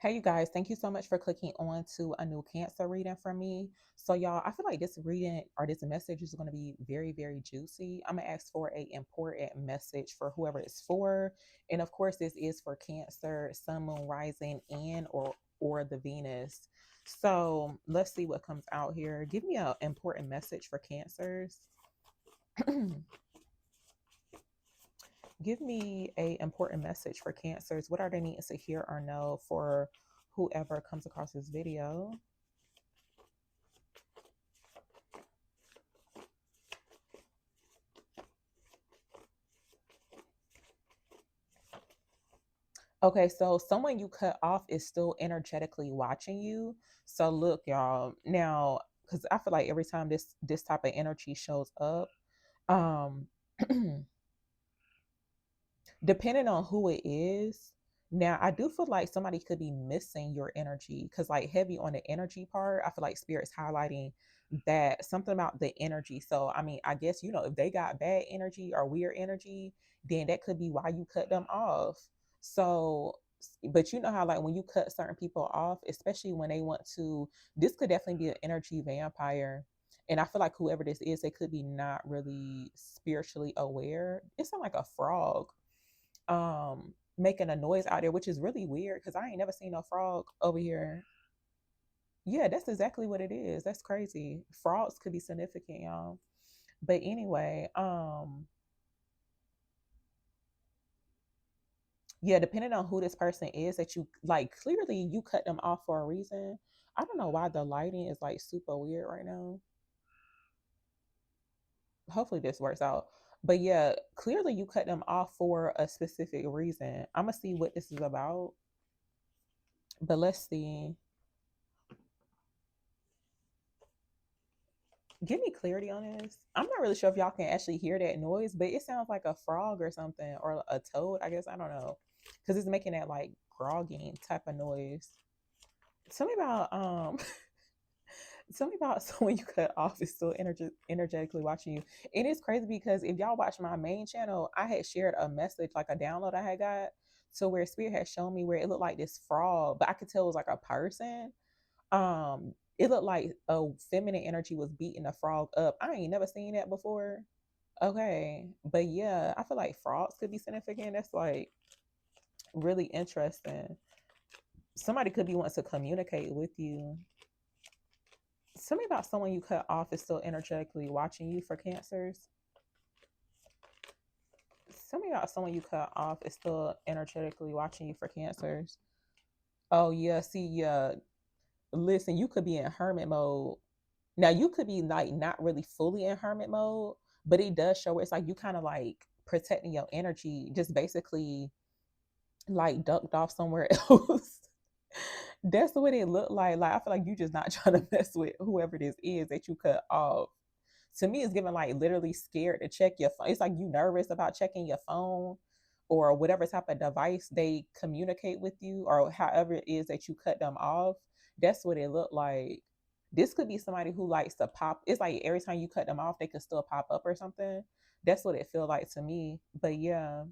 Hey, you guys, thank you so much for clicking on to a new Cancer reading from me. So, y'all, I feel like this reading or this message is going to be very, very juicy. I'm going to ask for a important message for whoever it's for. And of course, this is for Cancer, Sun, Moon, Rising, and or the Venus. So, let's see what comes out here. Give me an important message for Cancers. Give me a important message for Cancers. What are they needing to hear or know for whoever comes across this video? Okay, so someone you cut off is still energetically watching you. So look, y'all, now because I feel like every time this type of energy shows up, um, depending on who it is, now I do feel like somebody could be missing your energy because like heavy on the energy part, I feel like spirit's highlighting that something about the energy. So I mean, I guess if they got bad energy or weird energy, then that could be why you cut them off. So but you know how like when you cut certain people off, especially when they want to, this could definitely be an energy vampire. And I feel like whoever this is, they could be not really spiritually aware. It sounds like a frog making a noise out there, which is really weird because I ain't never seen no frog over here. Yeah, that's exactly what it is. That's crazy. Frogs could be significant, y'all. But anyway, yeah, depending on who this person is that you like, clearly you cut them off for a reason. I don't know why the lighting is like super weird right now. Hopefully this works out. But yeah, clearly you cut them off for a specific reason. I'm gonna see what this is about. But let's see. Give me clarity on this. I'm not really sure if y'all can actually hear that noise, but it sounds like a frog or something, or a toad, I guess. I don't know. Because it's making that like grogging type of noise. Tell me about tell me about someone you cut off is still energetically watching you. It is crazy because if y'all watch my main channel, I had shared a message, like a download I had got, to where Spirit had shown me where it looked like this frog, but I could tell it was like a person. It looked like a feminine energy was beating a frog up. I ain't never seen that before. Okay, but yeah, I feel like frogs could be significant. That's like really interesting. Somebody could be wanting to communicate with you. Tell me about someone you cut off is still energetically watching you for Cancers. Tell me about someone you cut off is still energetically watching you for Cancers. Oh yeah, see, yeah. Listen, you could be in hermit mode. Now you could be like not really fully in hermit mode, but it does show where it's like you kind of like protecting your energy, just basically like ducked off somewhere else. That's what it looked like. Like I feel like you just not trying to mess with whoever this is that you cut off. To me, it's giving like literally scared to check your phone. It's like you nervous about checking your phone or whatever type of device they communicate with you or however it is that you cut them off. That's what it looked like. This could be somebody who likes to pop. It's like every time you cut them off, they could still pop up or something. That's what it feel like to me. But yeah.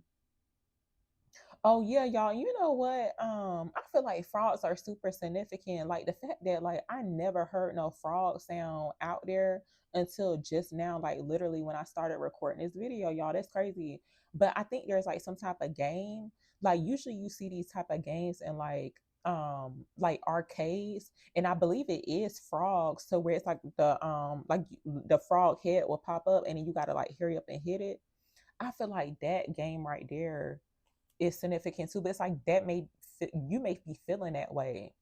Oh yeah, y'all. You know what? I feel like frogs are super significant. Like the fact that like I never heard no frog sound out there until just now, like literally when I started recording this video, y'all. That's crazy. But I think there's like some type of game. Like usually you see these type of games in like arcades, and I believe it is frogs, so where it's like the frog head will pop up and then you gotta like hurry up and hit it. I feel like that game right there is significant too. But it's like that you may be feeling that way.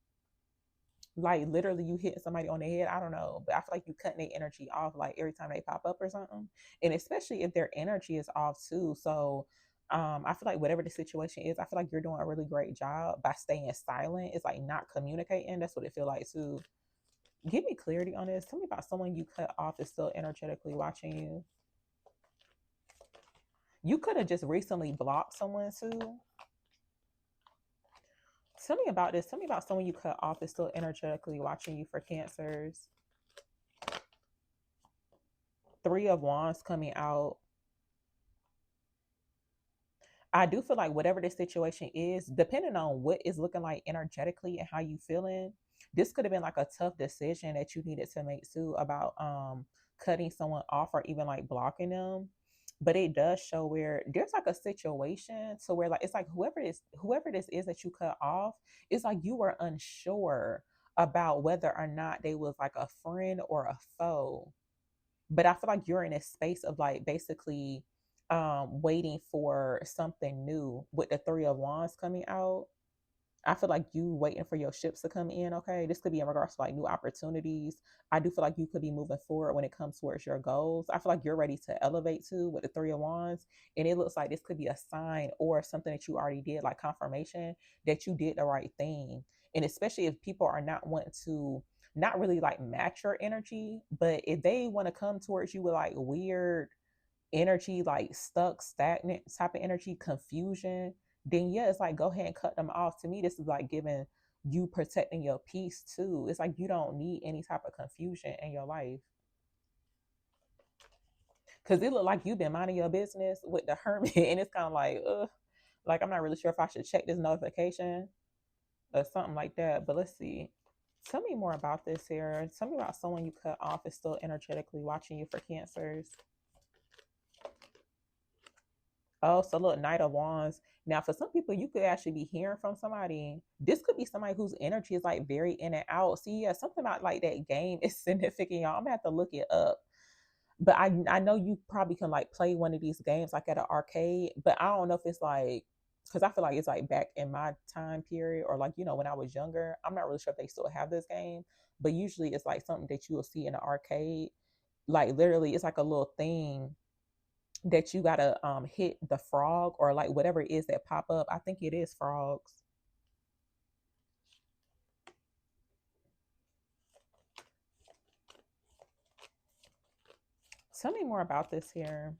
Like literally you hitting somebody on the head. I don't know. But I feel like you cutting their energy off like every time they pop up or something. And especially if their energy is off too. So I feel like whatever the situation is, I feel like you're doing a really great job by staying silent. It's like not communicating. That's what it feel like too. Give me clarity on this. Tell me about someone you cut off is still energetically watching you. You could have just recently blocked someone too. Tell me about this. Tell me about someone you cut off is still energetically watching you for Cancers. Three of Wands coming out. I do feel like whatever the situation is, depending on what is looking like energetically and how you feeling, this could have been like a tough decision that you needed to make too about cutting someone off or even like blocking them. But it does show where there's like a situation to where like it's like whoever this is that you cut off, it's like you were unsure about whether or not they was like a friend or a foe. But I feel like you're in a space of like basically waiting for something new with the three of wands coming out. I feel like you waiting for your ships to come in. Okay, this could be in regards to like new opportunities. I do feel like you could be moving forward when it comes towards your goals. I feel like you're ready to elevate too with the three of wands, and it looks like this could be a sign or something that you already did, like confirmation that you did the right thing. And especially if people are not wanting to not really like match your energy, but if they want to come towards you with like weird energy, like stuck, stagnant type of energy, confusion, then yeah, it's like go ahead and cut them off. To me, this is like giving you protecting your peace too. It's like you don't need any type of confusion in your life. Cause it look like you've been minding your business with the hermit, and it's kind of like I'm not really sure if I should check this notification or something like that. But let's see. Tell me more about this here. Tell me about someone you cut off is still energetically watching you for cancers. Oh, so look, Knight of Wands. Now, for some people, you could actually be hearing from somebody. This could be somebody whose energy is like very in and out. See, yeah, something about like that game is significant, y'all. I'm gonna have to look it up. But I know you probably can like play one of these games like at an arcade, but I don't know if it's like because I feel like it's like back in my time period or like when I was younger. I'm not really sure if they still have this game, but usually it's like something that you will see in an arcade. Like literally, it's like a little thing that you gotta hit the frog or like whatever it is that pop up. I think it is frogs. Tell me more about this here.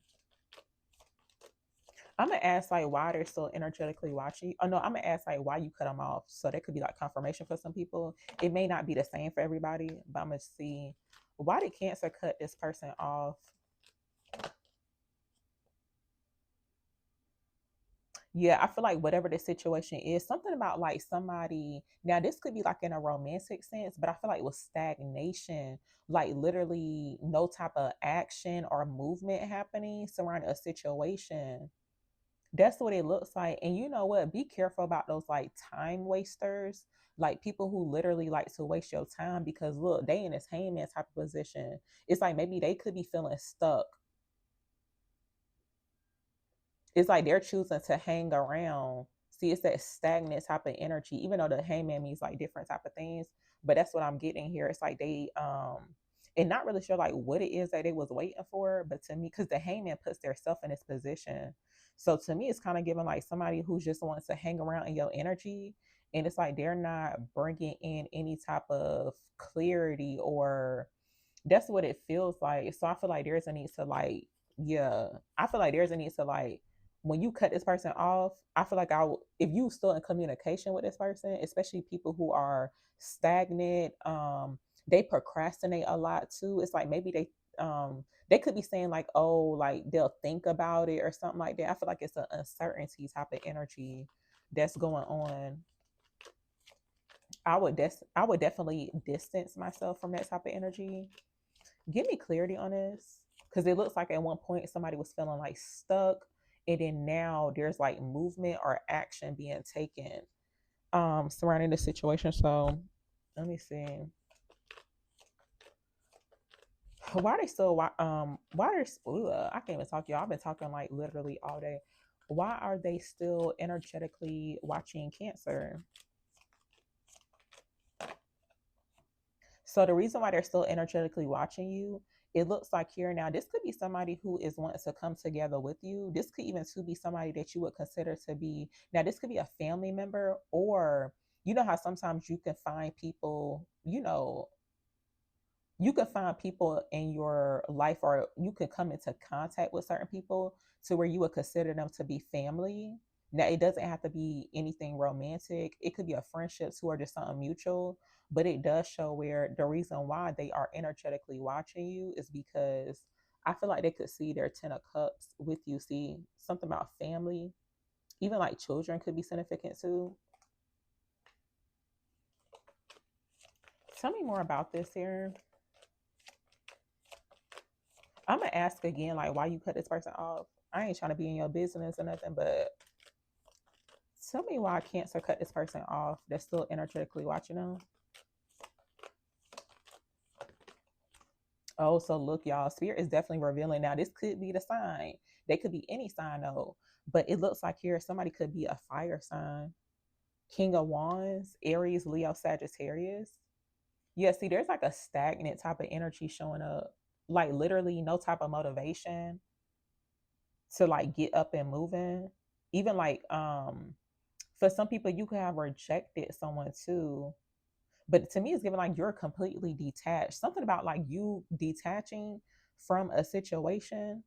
I'm gonna ask like why they're still energetically watching. Oh no, I'm gonna ask like why you cut them off. So that could be like confirmation for some people. It may not be the same for everybody, but I'm gonna see why did Cancer cut this person off. Yeah, I feel like whatever the situation is, something about like somebody. Now, this could be like in a romantic sense, but I feel like with stagnation, like literally no type of action or movement happening surrounding a situation. That's what it looks like. And you know what? Be careful about those like time wasters, like people who literally like to waste your time because look, they in this hangman type of position. It's like maybe they could be feeling stuck. It's like they're choosing to hang around. See, it's that stagnant type of energy, even though the hangman means like different type of things. But that's what I'm getting here. It's like they and not really sure like what it is that they was waiting for, but to me, because the hangman puts their self in this position. So to me, it's kind of giving like somebody who just wants to hang around in your energy. And it's like they're not bringing in any type of clarity or that's what it feels like. So I feel like there's a need to like, yeah, I feel like there's a need to like, when you cut this person off, I feel like if you still in communication with this person, especially people who are stagnant, they procrastinate a lot too. It's like maybe they could be saying like, oh, like they'll think about it or something like that. I feel like it's an uncertainty type of energy that's going on. I would definitely distance myself from that type of energy. Give me clarity on this because it looks like at one point somebody was feeling like stuck, and then now there's like movement or action being taken surrounding the situation. So let me see. Why are they still why are I can't even talk, y'all. I've been talking like literally all day. Why are they still energetically watching Cancer? So the reason why they're still energetically watching you, it looks like here now, this could be somebody who is wanting to come together with you. This could even to be somebody that you would consider to be, now this could be a family member, or you know how sometimes you can find people, you can find people in your life or you can come into contact with certain people to where you would consider them to be family. Now, it doesn't have to be anything romantic. It could be a friendships who are just something mutual, but it does show where the reason why they are energetically watching you is because I feel like they could see their 10 of cups with you. See, something about family. Even like children could be significant too. Tell me more about this here. I'm gonna ask again, like, why you cut this person off. I ain't trying to be in your business or nothing, but tell me why Cancer cut this person off that's still energetically watching them. Oh, so look, y'all, Spirit is definitely revealing. Now, this could be the sign. They could be any sign, though. But it looks like here somebody could be a fire sign. King of Wands, Aries, Leo, Sagittarius. Yeah, see, there's like a stagnant type of energy showing up. Like literally no type of motivation to like get up and moving. Even like for some people you could have rejected someone too. But to me it's given like you're completely detached. Something about like you detaching from a situation,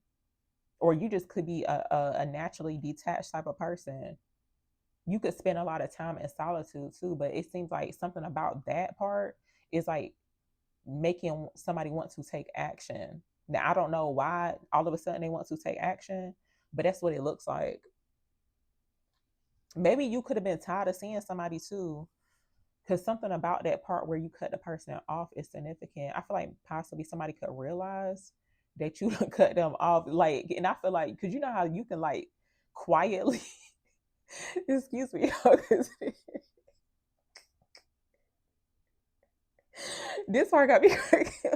or you just could be a naturally detached type of person. You could spend a lot of time in solitude too, but it seems like something about that part is like making somebody want to take action. Now I don't know why all of a sudden they want to take action, but that's what it looks like. Maybe you could have been tired of seeing somebody too, because something about that part where you cut the person off is significant. I feel like possibly somebody could realize that you cut them off, like, and I feel like because you know how you can like quietly, excuse me, this part got me cracking.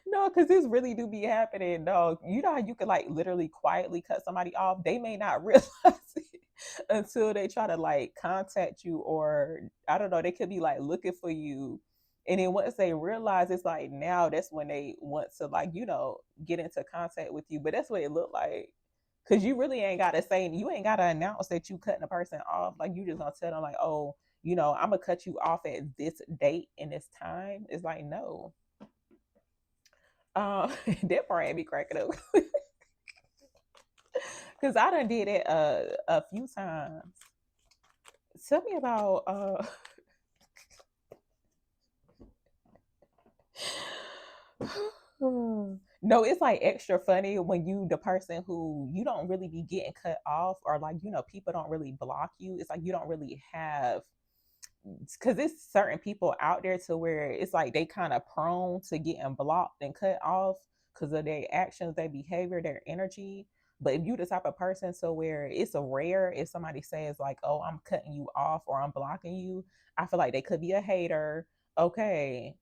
No, because this really do be happening. No, you know how you could like literally quietly cut somebody off. They may not realize it until they try to like contact you, or I don't know. They could be like looking for you, and then once they realize, it's like now that's when they want to like get into contact with you. But that's what it looked like. Cause you really ain't gotta say, you ain't gotta announce that you cutting a person off. Like you just gonna tell them like, oh, I'm gonna cut you off at this date and this time. It's like no. That part had me cracking up because I done did it a few times. Tell me about no, it's like extra funny when you the person who you don't really be getting cut off, or like people don't really block you. It's like you don't really have, because it's certain people out there to where it's like they kind of prone to getting blocked and cut off because of their actions, their behavior, their energy. But if you the type of person so where it's a rare if somebody says like, oh, I'm cutting you off or I'm blocking you, I feel like they could be a hater. Okay.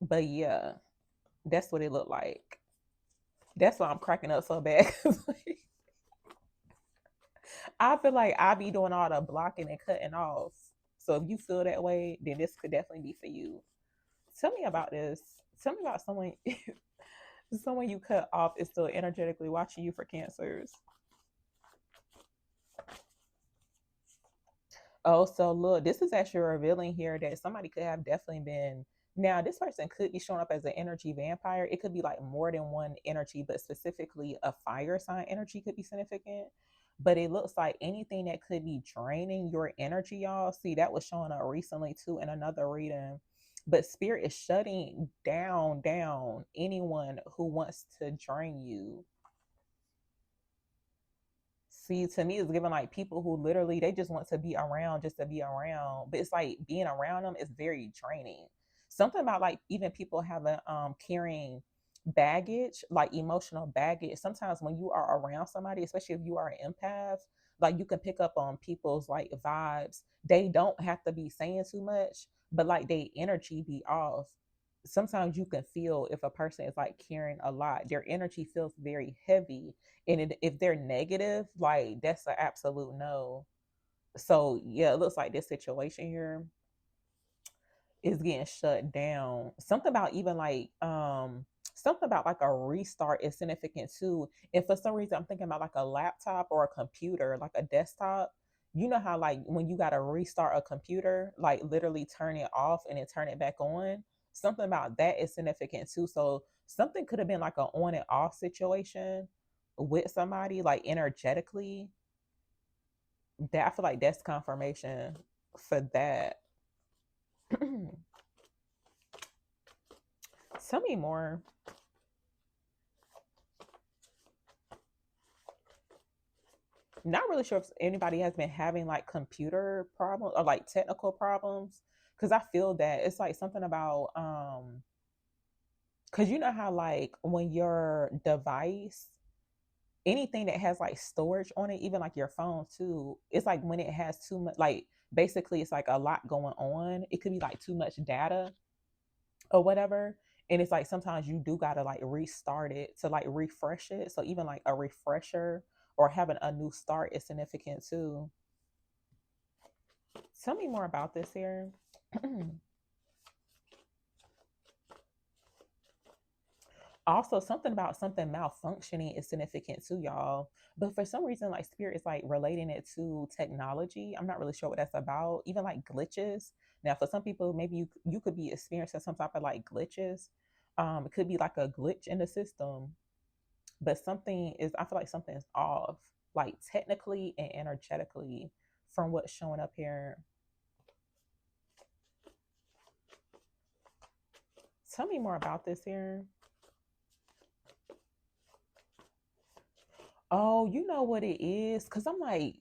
But yeah, that's what it looked like. That's why I'm cracking up so bad. Like, I feel like I be doing all the blocking and cutting off. So if you feel that way, then this could definitely be for you. Tell me about this. Tell me about someone someone you cut off is still energetically watching you for cancers. Oh, so look, this is actually revealing here that somebody could have definitely been. Now, this person could be showing up as an energy vampire. It could be like more than one energy, but specifically a fire sign energy could be significant. But it looks like anything that could be draining your energy, y'all. See, that was showing up recently too in another reading. But spirit is shutting down anyone who wants to drain you. See, to me, it's giving like people who literally they just want to be around just to be around. But it's like being around them is very draining. Something about like even people having carrying baggage, like emotional baggage. Sometimes when you are around somebody, especially if you are an empath, like you can pick up on people's like vibes. They don't have to be saying too much, but like they energy be off. Sometimes you can feel if a person is like carrying a lot, their energy feels very heavy, and if they're negative, like that's an absolute no. So yeah, it looks like this situation here is getting shut down. Something about even like something about like a restart is significant too. And for some reason I'm thinking about like a laptop or a computer, like a desktop. You know how like when you gotta restart a computer, like literally turn it off and then turn it back on. Something about that is significant too. So something could have been like an on and off situation with somebody, like energetically. That I feel like that's confirmation for that. Tell me more. Not really sure if anybody has been having like computer problems or like technical problems, because I feel that it's like something about because you know how like when your device, anything that has like storage on it, even like your phone too, it's like when it has too much, like basically it's like a lot going on. It could be like too much data or whatever. And it's like sometimes you do gotta like restart it to like refresh it. So even like a refresher or having a new start is significant too. Tell me more about this here. Also, something about something malfunctioning is significant too, y'all. But for some reason, like spirit is like relating it to technology. I'm not really sure what that's about. Even like glitches. Now, for some people, maybe you could be experiencing some type of like glitches. It could be like a glitch in the system, but something is. I feel like something is off, like technically and energetically, from what's showing up here. Tell me more about this here. Oh, you know what it is? Because I'm like,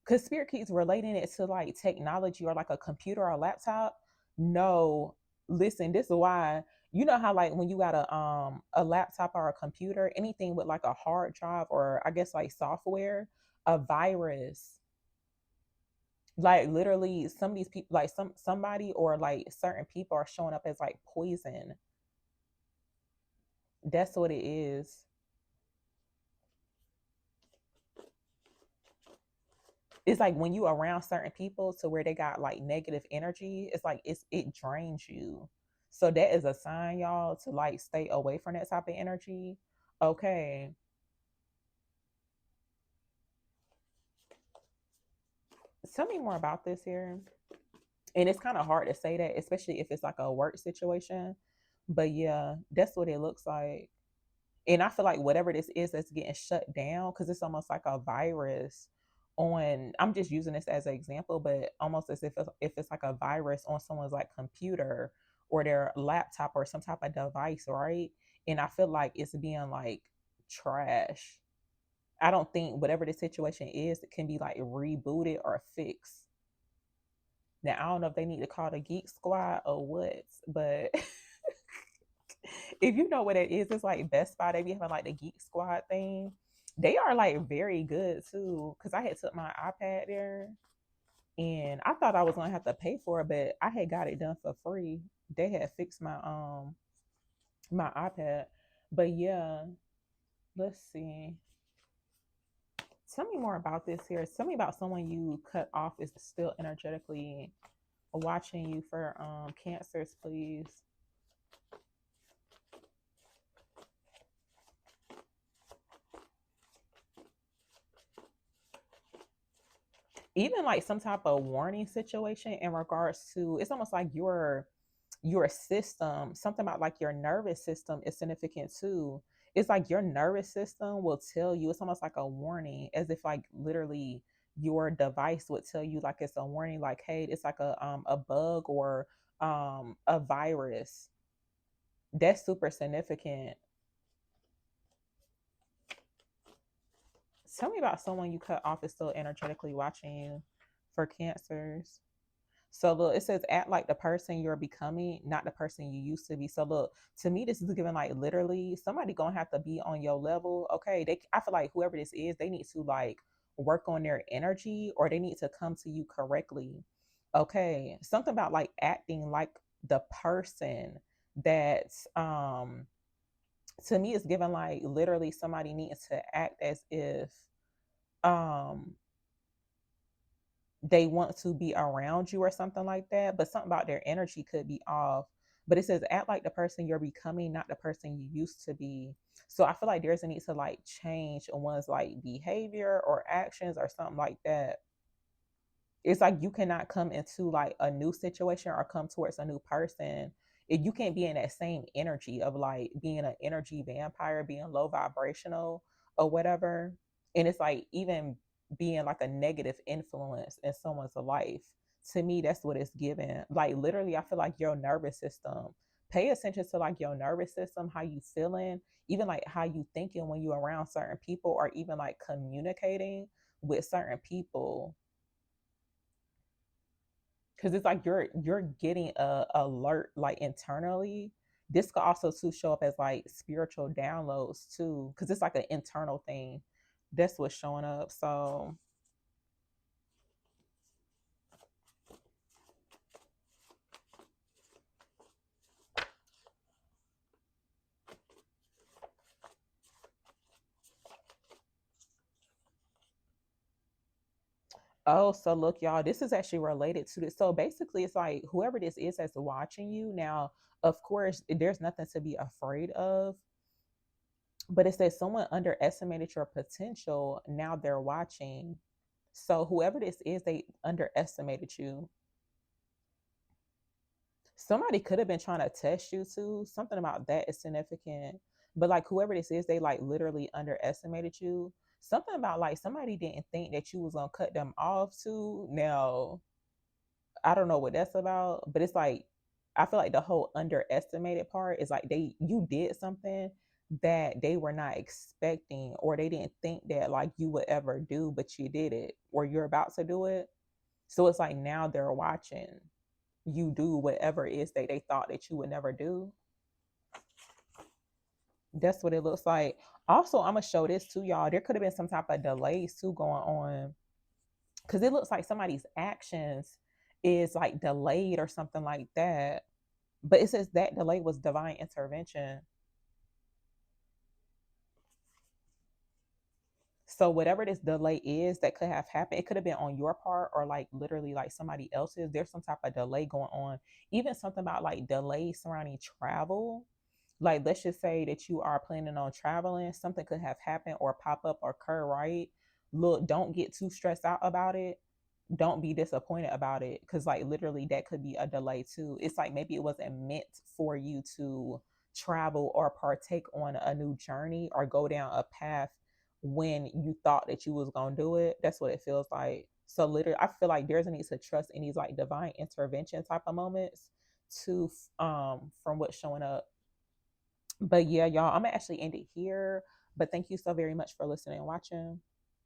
because spirit keeps relating it to like technology or like a computer or a laptop. No, listen, this is why. You know how like when you got a laptop or a computer, anything with like a hard drive or I guess like software, a virus, like literally some of these people, like somebody or like certain people are showing up as like poison. That's what it is. It's like when you around certain people to where they got like negative energy, it's like it drains you. So that is a sign, y'all, to like stay away from that type of energy. Okay. Tell me more about this here. And it's kind of hard to say that, especially if it's like a work situation. But yeah, that's what it looks like. And I feel like whatever this is that's getting shut down, because it's almost like a virus on, I'm just using this as an example, but almost as if it's like a virus on someone's like computer or their laptop or some type of device, right? And I feel like it's being like trash. I don't think whatever the situation is, it can be like rebooted or fixed. Now I don't know if they need to call the Geek Squad or what, but if you know what it is, it's like Best Buy. They be having like the Geek Squad thing. They are like very good too. Cause I had took my iPad there, and I thought I was gonna have to pay for it, but I had got it done for free. They had fixed my iPad. But yeah, let's see. Tell me more about this here. Tell me about someone you cut off is still energetically watching you for cancers, please. Even like some type of warning situation in regards to, it's almost like your system, something about like your nervous system is significant too. It's like your nervous system will tell you, it's almost like a warning, as if like literally your device would tell you like it's a warning, like hey, it's like a bug or a virus. That's super significant. Tell me about someone you cut off is still energetically watching you for cancers. So look, it says act like the person you're becoming, not the person you used to be. So look, to me, this is giving like literally somebody gonna have to be on your level. Okay, I feel like whoever this is, they need to like work on their energy or they need to come to you correctly. Okay, something about like acting like the person that to me is given like literally somebody needs to act as if um they want to be around you or something like that, but something about their energy could be off. But it says act like the person you're becoming, not the person you used to be. So I feel like there's a need to like change one's like behavior or actions or something like that. It's like you cannot come into like a new situation or come towards a new person if you can't be in that same energy of like being an energy vampire, being low vibrational or whatever. And it's like even being like a negative influence in someone's life. To me, that's what it's given. Like literally, I feel like your nervous system. Pay attention to like your nervous system, how you feeling, even like how you thinking when you around certain people, or even like communicating with certain people, because it's like you're getting a alert like internally. This could also too show up as like spiritual downloads too, because it's like an internal thing. That's what's showing up. So oh, so look, y'all, this is actually related to this. So basically, it's like whoever this is that's watching you now, of course, there's nothing to be afraid of. But it says someone underestimated your potential. Now they're watching. So whoever this is, they underestimated you. Somebody could have been trying to test you too. Something about that is significant. But like whoever this is, they like literally underestimated you. Something about like somebody didn't think that you was gonna cut them off too. Now I don't know what that's about, but it's like I feel like the whole underestimated part is like you did something that they were not expecting, or they didn't think that like you would ever do, but you did it or you're about to do it. So it's like now they're watching you do whatever it is that they thought that you would never do. That's what it looks like. Also, I'm gonna show this to y'all. There could have been some type of delays too going on, because it looks like somebody's actions is like delayed or something like that. But it says that delay was divine intervention. So whatever this delay is that could have happened, it could have been on your part or like literally like somebody else's. There's some type of delay going on. Even something about like delay surrounding travel. Like let's just say that you are planning on traveling, something could have happened or pop up or occur, right? Look, don't get too stressed out about it. Don't be disappointed about it, because like literally that could be a delay too. It's like maybe it wasn't meant for you to travel or partake on a new journey or go down a path when you thought that you was gonna do it. That's what it feels like. So literally I feel like there's a need to trust in these like divine intervention type of moments to from what's showing up. But yeah, y'all, I'm gonna actually end it here. But thank you so very much for listening and watching.